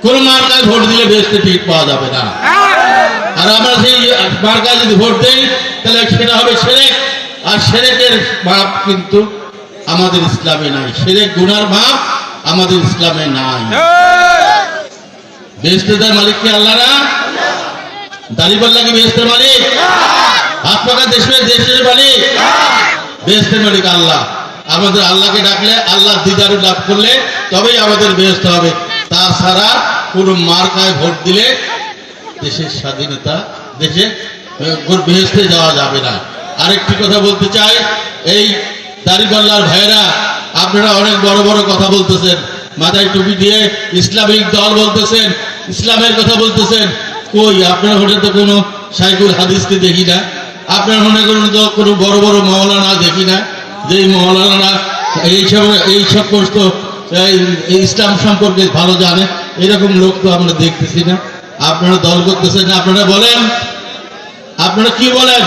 কোন মার্কায় ভোট দিলে বেহেশতে টিকিট পাওয়া যাবে না। আর আমরা সেই মার্কায় যদি ভোট দেই তাহলে সেটা হবে শিরক, আর শিরকের মাপ কিন্তু আমাদের ইসলামে নাই। শিরক গুনার মাপ আমাদের ইসলামে নাই। বেহেশতের মালিক কি আল্লাহ না? দাড়িপাল্লা কি বেহেশতের মালিক? হাত পাকা দেশের মালিক? বেহেশতের মালিক আল্লাহ। আমাদের আল্লাহকে ডাকলে, আল্লাহর দিদার লাভ করলে তবেই আমাদের বেহেশত হবে। তাছাড়া কোন মার্কায় ভোট দিলে দেশের স্বাধীনতা, দেশে বেহেশতে যাওয়া যাবে না। আরেকটি কথা বলতে চাই, এই দাড়িপাল্লার ভাইরা আপনারা অনেক বড় বড় কথা বলতেছেন, মাথায় টুপি দিয়ে ইসলামিক দল বলতেছেন, ইসলামের কথা বলতেছেন। কই আপনার হোটে তো কোনো সাইকুল হাদিসকে দেখি না, আপনার মনে করুন তো কোনো বড় বড় মওলানা দেখি না, যেই মওলানা এই সমস্ত ইসলাম সম্পর্কে ভালো জানে, এরকম লোক তো আমরা দেখতেছি না। আপনারা দল করতেছেন, আপনারা বলেন, আপনারা কি বলেন?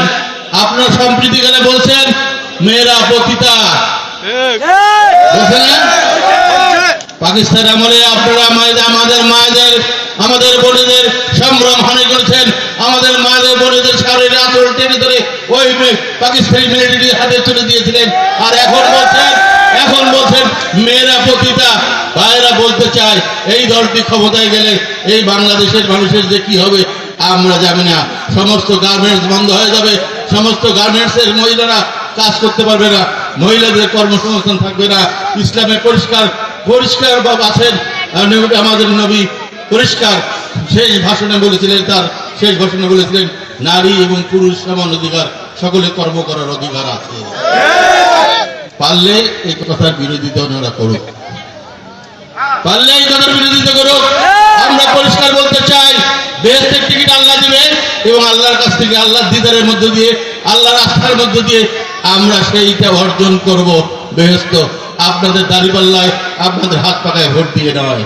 আপনারা সম্প্রীতিকালে বলছেন মেয়েরা পতিতা, বলছেন না? পাকিস্তান আমলে আপনারা আমাদের মায়েদের, আমাদের বোনেদের সম্ভ্রম হানি করেছেন, আমাদের মায়েদের বোনেদের শাড়ির আঁচল টেনে ধরে ওই পাকিস্তানি মিলিটারির হাতে তুলে দিয়েছিলেন। আর এখন বলছেন মেয়েরা পতিতা। ভাইরা বলতে চায়, এই দলটি ক্ষমতায় গেলে এই বাংলাদেশের মানুষের যে কি হবে আমরা জানি না। সমস্ত গার্মেন্টস বন্ধ হয়ে যাবে, সমস্ত গার্মেন্টসের মহিলারা কাজ করতে পারবে না, মহিলাদের কর্মসংস্থান থাকবে না। ইসলামে পরিষ্কার বা আছেন, আমাদের নবী পরিষ্কার শেষ ভাষণে বলেছিলেন, তার শেষ ভাষণে বলেছিলেন নারী এবং পুরুষ সমান অধিকার, সকলে কর্ম করার অধিকার আছে। পারলে এই কথার বিরোধিতা ওনারা করুক, পারলে এই কথার বিরোধিতা করুক। আমরা পরিষ্কার বলতে চাই, বেহেশতের টিকিট আল্লাহ দিবে এবং আল্লাহর কাছ থেকে, আল্লাহর দিদারের মধ্য দিয়ে, আল্লাহর আস্থার মধ্য দিয়ে আমরা সেইটা অর্জন করব বেহেশত। আপনাদের দাড়িপাল্লায়, আপনাদের হাত পাকায় ভোট দিয়ে নয়।